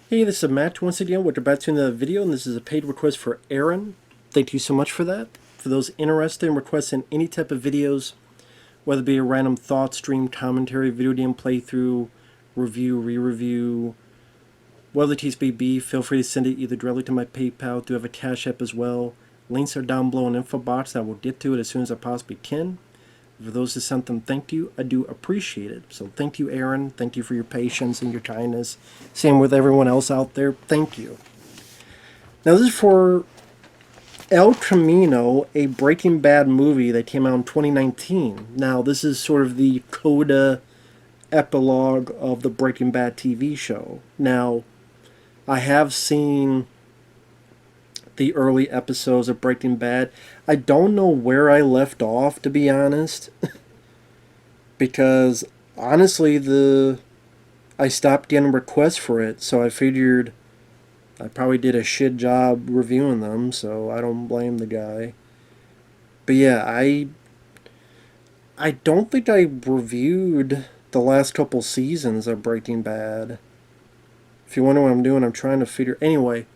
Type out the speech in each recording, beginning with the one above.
Hey, this is Matt once again. We're about to another video, and this is a paid request for Aaron. Thank you so much for that. For those interested in requesting any type of videos, whether it be a random thought stream, commentary, video game playthrough, review, re-review, whatever the case may be, feel free to send it either directly to my PayPal. I do have a Cash App as well. Links are down below in the info box. I will get to it as soon as I possibly can. For those who sent them, thank you. I do appreciate it. So thank you, Aaron. Thank you for your patience and your kindness. Same with everyone else out there. Thank you. Now this is for El Camino, a Breaking Bad movie that came out in 2019. Now this is sort of the coda epilogue of the Breaking Bad TV show. Now, I have seen the early episodes of Breaking Bad. I don't know where I left off, to be honest, because honestly, I stopped getting requests for it, so I figured I probably did a shit job reviewing them, so I don't blame the guy. But yeah, I don't think I reviewed the last couple seasons of Breaking Bad. If you wonder what I'm doing, I'm trying to figure. Anyway,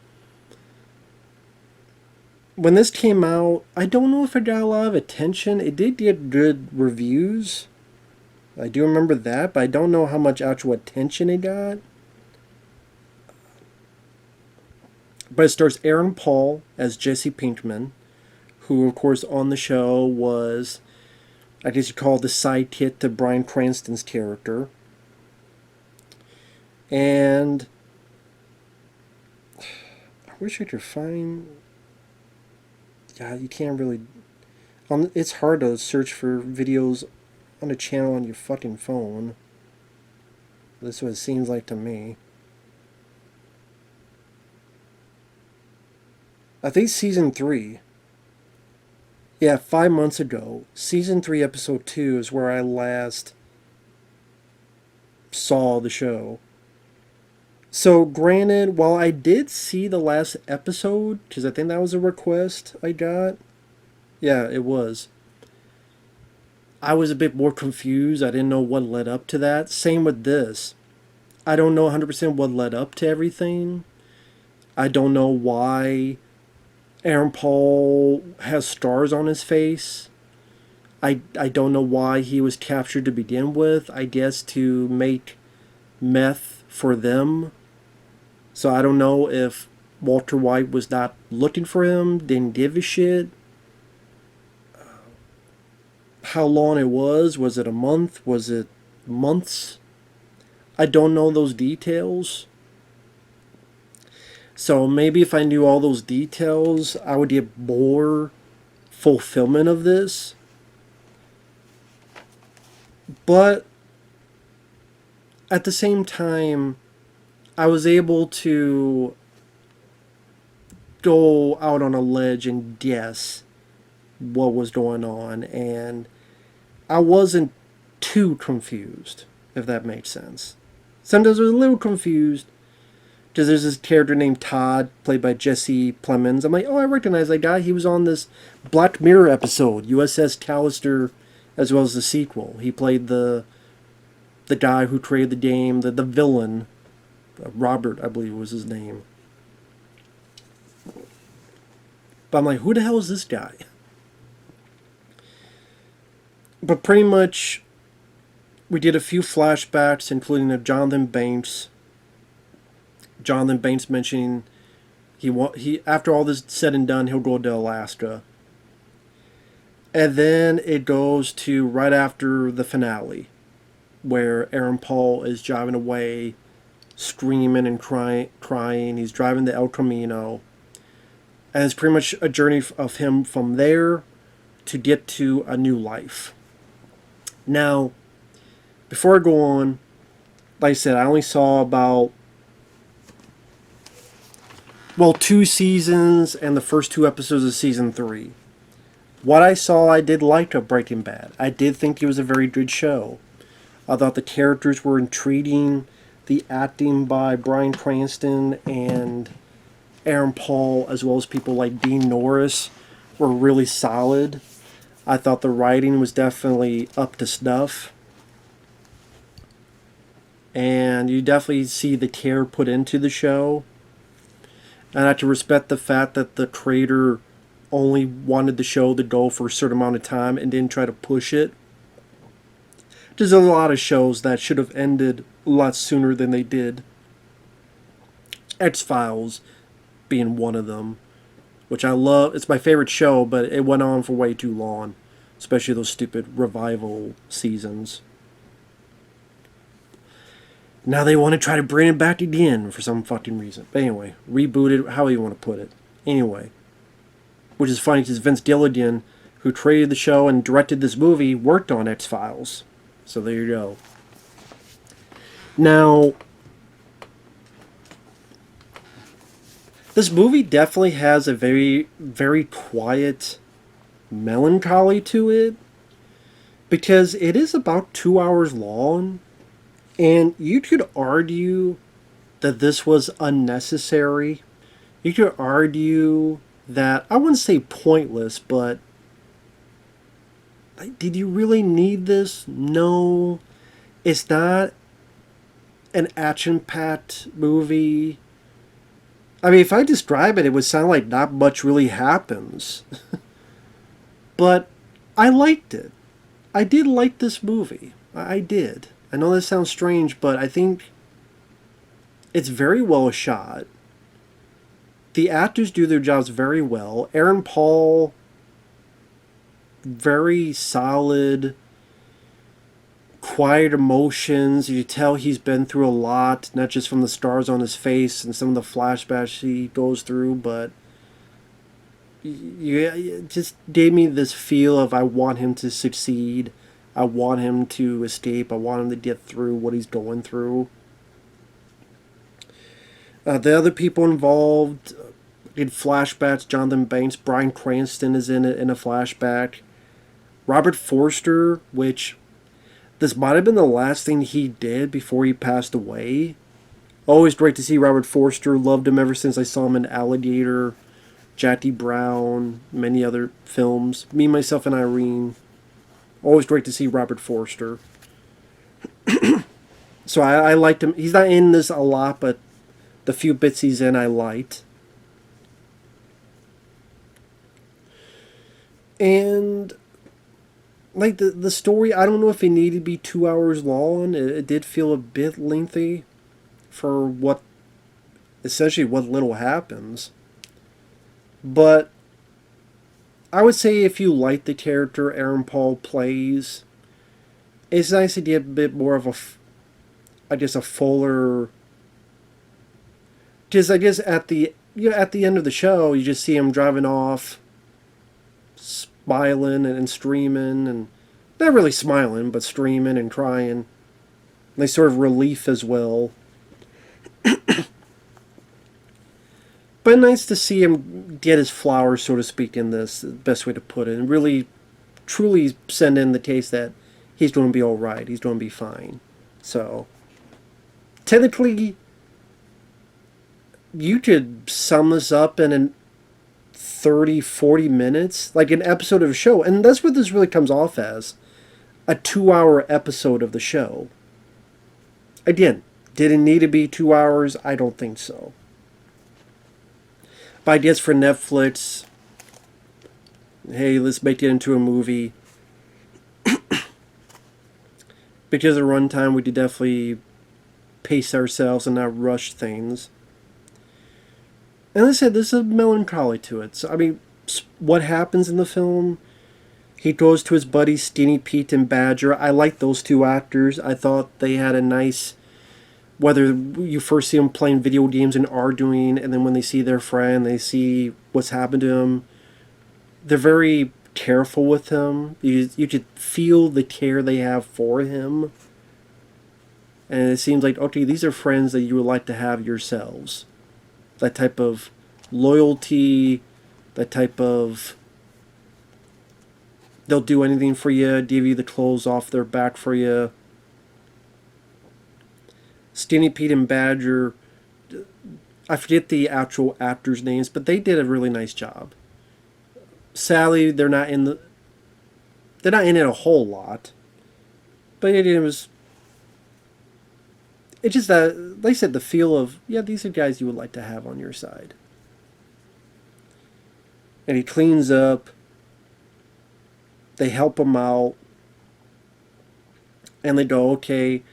when this came out, I don't know if it got a lot of attention. It did get good reviews. I do remember that, but I don't know how much actual attention it got. But it stars Aaron Paul as Jesse Pinkman, who, of course, on the show was, I guess you call it the sidekick to Bryan Cranston's character. And I wish I could find. Yeah, you can't really. It's hard to search for videos on a channel on your fucking phone. That's what it seems like to me. I think season 3. Yeah, 5 months ago. Season 3, episode 2 is where I last saw the show. So, granted, while I did see the last episode, because I think that was a request I got. Yeah, it was. I was a bit more confused. I didn't know what led up to that. Same with this. I don't know 100% what led up to everything. I don't know why Aaron Paul has stars on his face. I don't know why he was captured to begin with. I guess to make meth for them. So I don't know if Walter White was not looking for him, didn't give a shit. How long it was it a month? Was it months? I don't know those details. So maybe if I knew all those details, I would get more fulfillment of this. But at the same time, I was able to go out on a ledge and guess what was going on, and I wasn't too confused, if that makes sense. Sometimes I was a little confused, because there's this character named Todd, played by Jesse Plemons. I'm like, oh, I recognize that guy. He was on this Black Mirror episode, USS Callister, as well as the sequel. He played the guy who created the game, the villain. Robert, I believe was his name. But I'm like, who the hell is this guy? But pretty much, we did a few flashbacks, including of Jonathan Banks. Jonathan Banks mentioning he after all this said and done, he'll go to Alaska. And then it goes to right after the finale, where Aaron Paul is driving away, screaming and crying. He's driving the El Camino. And it's pretty much a journey of him from there to get to a new life. Now, before I go on, like I said, I only saw about 2 seasons and the first 2 episodes of season 3. What I saw, I did like of Breaking Bad. I did think it was a very good show. I thought the characters were intriguing. The acting by Bryan Cranston and Aaron Paul, as well as people like Dean Norris, were really solid. I thought the writing was definitely up to snuff. and you definitely see the care put into the show. And I have to respect the fact that the creator only wanted the show to go for a certain amount of time and didn't try to push it. There's a lot of shows that should have ended a lot sooner than they did. X-Files being one of them, which I love. It's my favorite show, but it went on for way too long, especially those stupid revival seasons. Now they want to try to bring it back again for some fucking reason. But anyway, rebooted, how you want to put it. Anyway, which is funny because Vince Gilligan, who created the show and directed this movie, worked on X-Files. So there you go. Now, this movie definitely has a very, very quiet melancholy to it, because it is about 2 hours long, and you could argue that this was unnecessary. You could argue that, I wouldn't say pointless, but did you really need this? No. It's not an action-packed movie. I mean, if I describe it, it would sound like not much really happens. But I liked it. I did like this movie. I did. I know that sounds strange, but I think it's very well shot. The actors do their jobs very well. Aaron Paul, very solid, quiet emotions. You tell he's been through a lot, not just from the scars on his face and some of the flashbacks he goes through, but it just gave me this feel of I want him to succeed. I want him to escape. I want him to get through what he's going through. The other people involved in flashbacks, Jonathan Banks, Bryan Cranston is in it in a flashback. Robert Forster, which this might have been the last thing he did before he passed away. Always great to see Robert Forster. Loved him ever since I saw him in Alligator, Jackie Brown, many other films. Me, Myself, and Irene. Always great to see Robert Forster. So I liked him. He's not in this a lot, but the few bits he's in I liked. And like the story, I don't know if it needed to be 2 hours long. It did feel a bit lengthy for what essentially what little happens. But I would say if you like the character Aaron Paul plays, it's nice to get a bit more of a fuller. Because I guess at the end of the show, you just see him driving off, smiling and streaming, and not really smiling, but streaming and crying. Nice sort of relief as well. But nice to see him get his flowers, so to speak, in this, the best way to put it, and really, truly send in the case that he's going to be alright, he's going to be fine. So, technically, you could sum this up in 30, 40 minutes, like an episode of a show, and that's what this really comes off as, a 2-hour episode of the show. Again, did it need to be 2 hours? I don't think so. But I guess for Netflix, hey, let's make it into a movie. Because of runtime, we could definitely pace ourselves and not rush things. And as I said, there's a melancholy to it. So, I mean, what happens in the film? He goes to his buddies, Skinny Pete and Badger. I like those two actors. I thought they had a nice... Whether you first see them playing video games and arguing, and then when they see their friend, they see what's happened to him. They're very careful with him. You could feel the care they have for him. And it seems like, okay, these are friends that you would like to have yourselves. That type of loyalty, that type of... They'll do anything for you, give you the clothes off their back for you. Skinny Pete and Badger, I forget the actual actors' names, but they did a really nice job. Sally, they're not in it a whole lot, but it was it's just that, like I said, the feel of, yeah, these are guys you would like to have on your side. And he cleans up. They help him out. And they go, okay,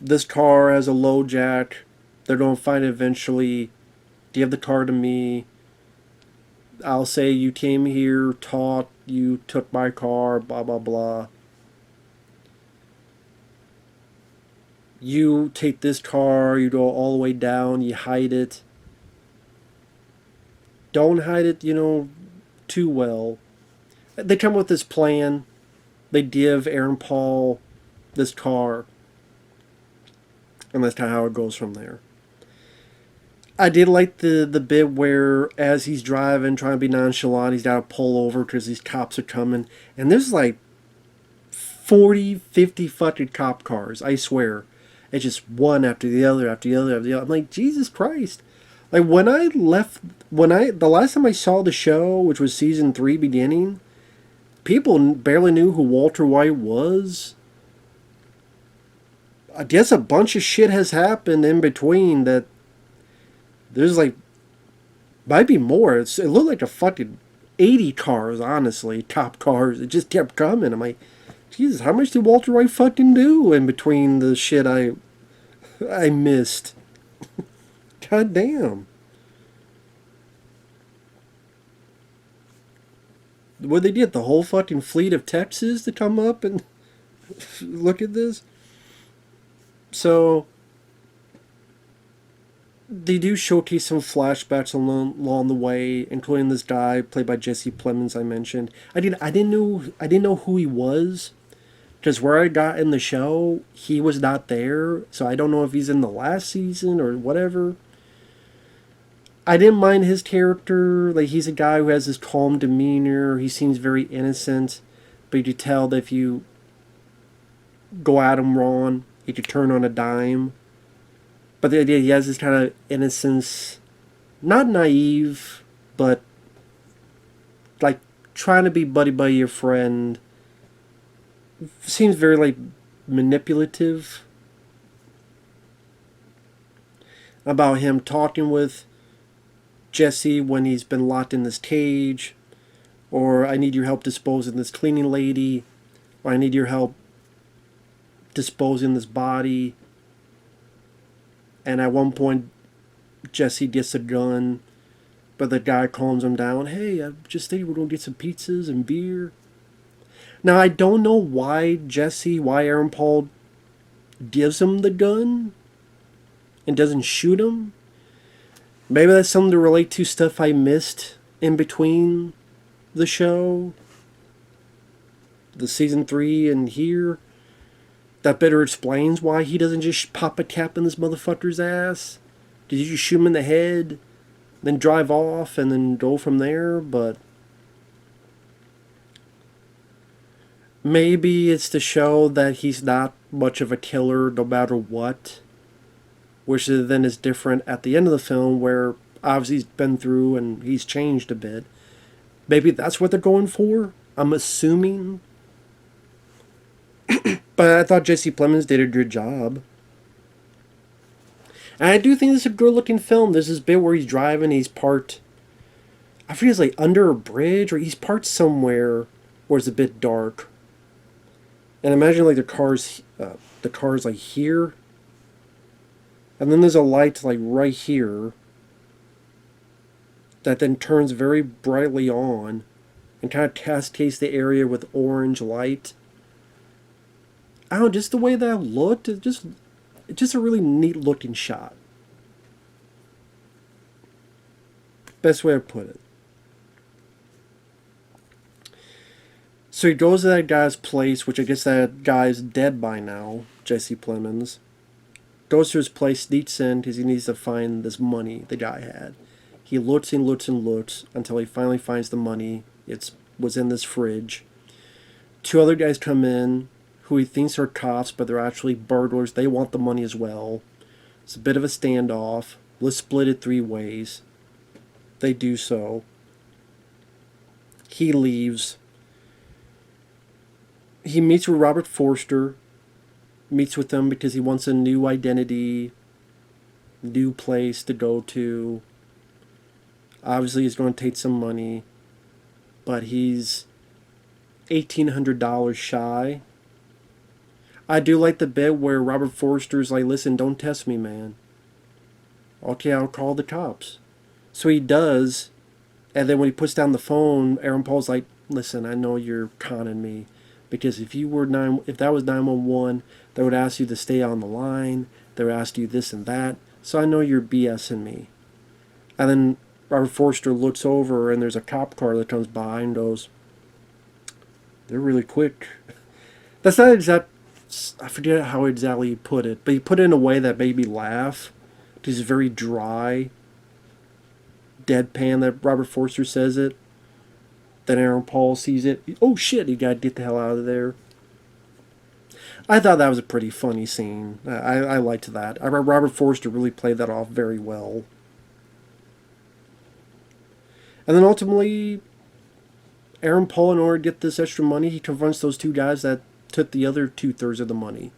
this car has a low jack. They're going to find it eventually. Give the car to me. I'll say you came here, taught, you took my car, blah, blah, blah. You take this car, you go all the way down, you hide it. Don't hide it, too well. They come with this plan. They give Aaron Paul this car. And that's kind of how it goes from there. I did like the bit where, as he's driving, trying to be nonchalant, he's got to pull over because these cops are coming. And there's like 40, 50 fucking cop cars, I swear. It's just one after the other, after the other, after the other. I'm like, Jesus Christ. Like, the last time I saw the show, which was season 3 beginning, people barely knew who Walter White was. I guess a bunch of shit has happened in between that there's like, might be more. It looked like a fucking 80 cars, honestly, cop cars. It just kept coming. I'm like, Jesus, how much did Walter White fucking do in between the shit I missed? God damn. What they get, the whole fucking fleet of Texas to come up and look at this? So, they do showcase some flashbacks along the way, including this guy played by Jesse Plemons I mentioned. I didn't know who he was, because where I got in the show, he was not there. So I don't know if he's in the last season or whatever. I didn't mind his character. Like, he's a guy who has this calm demeanor. He seems very innocent, but you could tell that if you go at him wrong, he could turn on a dime. But the idea, he has this kind of innocence, not naive, but like trying to be buddy by your friend. Seems very like manipulative. About him talking with Jesse when he's been locked in this cage, or I need your help disposing this cleaning lady, or I need your help disposing this body. And at one point, Jesse gets a gun, but the guy calms him down. Hey, I just think we're going to get some pizzas and beer. Now, I don't know why Aaron Paul gives him the gun and doesn't shoot him. Maybe that's something to relate to stuff I missed in between the show, the season 3 and here. That better explains why he doesn't just pop a cap in this motherfucker's ass. Did you just shoot him in the head, then drive off, and then go from there? But maybe it's to show that he's not much of a killer no matter what. Which then is different at the end of the film, where obviously he's been through and he's changed a bit. Maybe that's what they're going for? I'm assuming. But I thought Jesse Plemons did a good job. And I do think this is a good looking film. There's this bit where he's driving, he's parked, I forget, it's like under a bridge, or he's parked somewhere where it's a bit dark. And imagine like the car's like here. And then there's a light like right here that then turns very brightly on and kind of cascades the area with orange light. I don't know, just the way that looked, it's just a really neat looking shot. Best way to put it. So he goes to that guy's place, which I guess that guy's dead by now, Jesse Plemons. Goes to his place, sneaks in, because he needs to find this money the guy had. He looks and looks and looks until he finally finds the money. It was in this fridge. 2 other guys come in, who he thinks are cops, but they're actually burglars. They want the money as well. It's a bit of a standoff. Let's split it 3 ways. They do so. He leaves. He meets with Robert Forster, meets with them because he wants a new identity, new place to go to. Obviously, he's going to take some money, but he's $1,800 shy. I do like the bit where Robert Forster's like, listen, don't test me, man. Okay, I'll call the cops. So he does, and then when he puts down the phone, Aaron Paul's like, listen, I know you're conning me, because if that was 911, they would ask you to stay on the line, they would ask you this and that, so I know you're BSing me. And then Robert Forster looks over, and there's a cop car that comes by and goes, they're really quick. That's not exact. I forget how exactly he put it, but he put it in a way that made me laugh. He's very dry, deadpan that Robert Forster says it. Then Aaron Paul sees it. Oh shit, you gotta get the hell out of there. I thought that was a pretty funny scene. I liked that. Robert Forster really played that off very well. And then ultimately, Aaron Paul, in order to get this extra money, he confronts those two guys that took the other 2/3 of the money.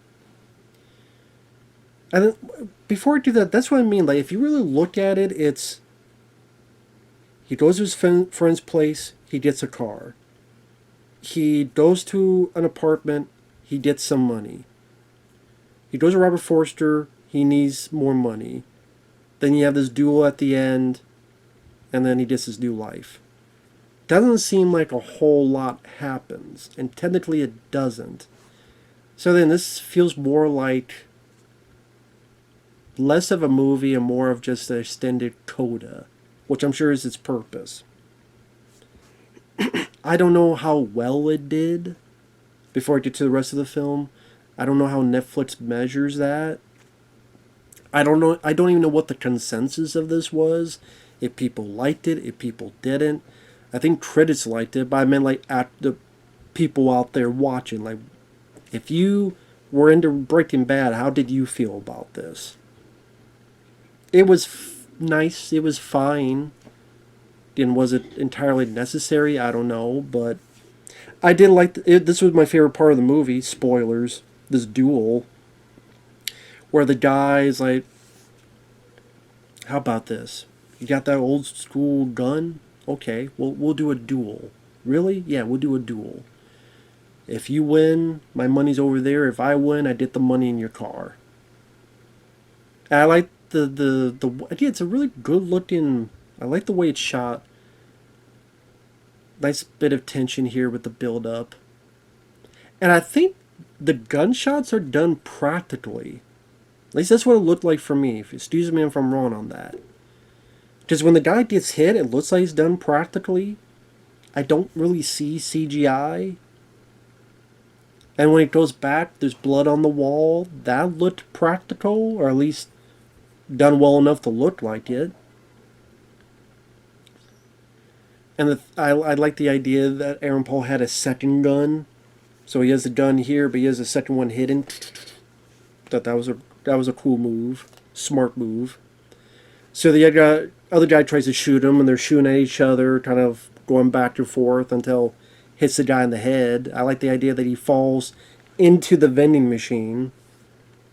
And then, before I do that, that's what I mean. Like, if you really look at it, it's he goes to his friend's place, he gets a car. He goes to an apartment, he gets some money. He goes to Robert Forster, he needs more money. Then you have this duel at the end, and then he gets his new life. Doesn't seem like a whole lot happens, and technically it doesn't. So then this feels more like less of a movie and more of just an extended coda, which I'm sure is its purpose. I don't know how well it did before I get to the rest of the film. I don't know how Netflix measures that. I don't know. I don't even know what the consensus of this was. If people liked it, if people didn't. I think critics liked it, but I meant like at the people out there watching. Like, if you were into Breaking Bad, how did you feel about this? It was nice. It was fine. And was it entirely necessary? I don't know, but I did like it. This was my favorite part of the movie. Spoilers. This duel, where the guy's like, "How about this? You got that old school gun? Okay, we'll do a duel. Really? Yeah, we'll do a duel. If you win, my money's over there. If I win, I get the money in your car." And I like the idea. It's a really good looking. I like the way it's shot. Nice bit of tension here with the build up. And I think the gunshots are done practically. At least that's what it looked like for me. Excuse me if I'm wrong on that. Because when the guy gets hit, it looks like he's done practically. I don't really see CGI. And when it goes back, there's blood on the wall. That looked practical, or at least done well enough to look like it. And I like the idea that Aaron Paul had a second gun. So he has the gun here, but he has a second one hidden. Thought that was a cool move. Smart move. So the other guy tries to shoot him, and they're shooting at each other, kind of going back and forth until hits the guy in the head. I like the idea that he falls into the vending machine.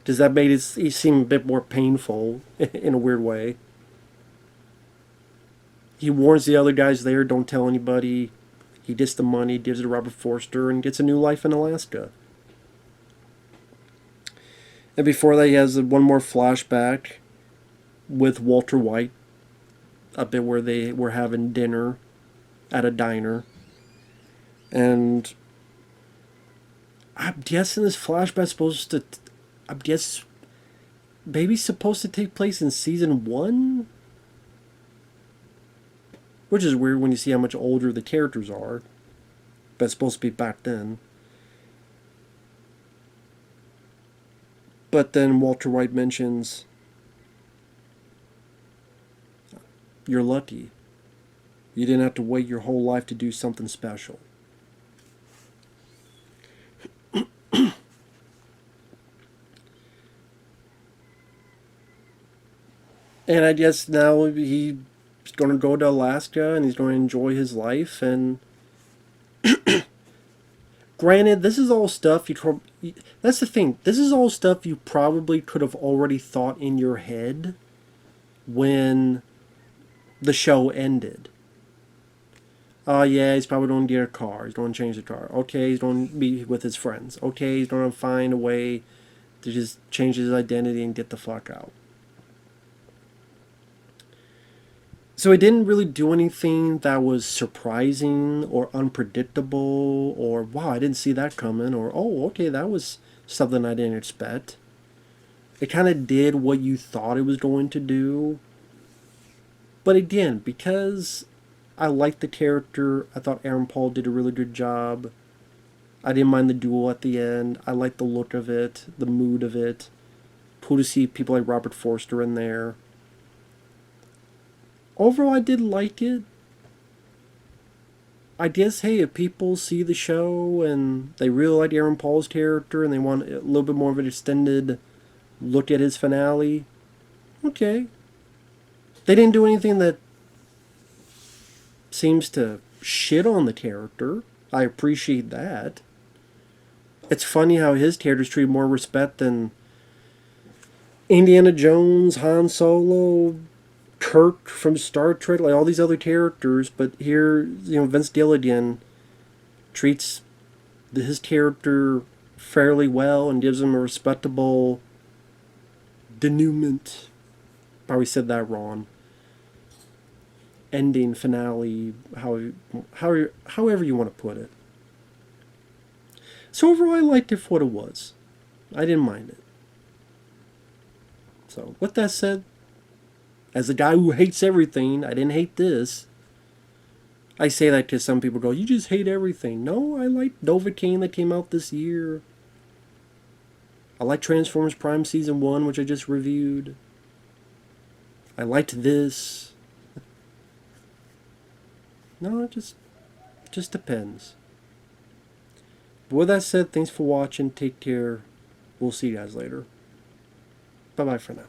Does that make it seem a bit more painful in a weird way? He warns the other guys there, don't tell anybody. He gets the money, gives it to Robert Forster, and gets a new life in Alaska. And before that, he has one more flashback with Walter White, a bit where they were having dinner at a diner. And I'm guessing this flashback's supposed to... I'm guessing maybe supposed to take place in season 1? Which is weird when you see how much older the characters are. But it's supposed to be back then. But then Walter White mentions, "You're lucky. You didn't have to wait your whole life to do something special." And I guess now he's going to go to Alaska and he's going to enjoy his life. And Granted, this is all stuff that's the thing. This is all stuff you probably could have already thought in your head when the show ended. Oh, yeah, he's probably going to get a car. He's going to change the car. Okay, he's going to be with his friends. Okay, he's going to find a way to just change his identity and get the fuck out. So it didn't really do anything that was surprising or unpredictable or, wow, I didn't see that coming, or, oh, okay, that was something I didn't expect. It kind of did what you thought it was going to do. But again, because I liked the character, I thought Aaron Paul did a really good job. I didn't mind the duel at the end. I liked the look of it, the mood of it. Cool to see people like Robert Forster in there. Overall, I did like it. I guess, hey, if people see the show and they really like Aaron Paul's character and they want a little bit more of an extended look at his finale, okay. They didn't do anything that seems to shit on the character. I appreciate that. It's funny how his character's treated more respect than Indiana Jones, Han Solo, Kirk from Star Trek, like all these other characters. But here, Vince Gilligan treats his character fairly well and gives him a respectable denouement. Probably said that wrong. Ending, finale, however you want to put it. So overall, I liked it for what it was. I didn't mind it. So with that said, as a guy who hates everything, I didn't hate this. I say that because some people go, you just hate everything. No, I liked Novocaine that came out this year. I like Transformers Prime Season 1, which I just reviewed. I liked this. No, it just depends. But with that said, thanks for watching. Take care. We'll see you guys later. Bye-bye for now.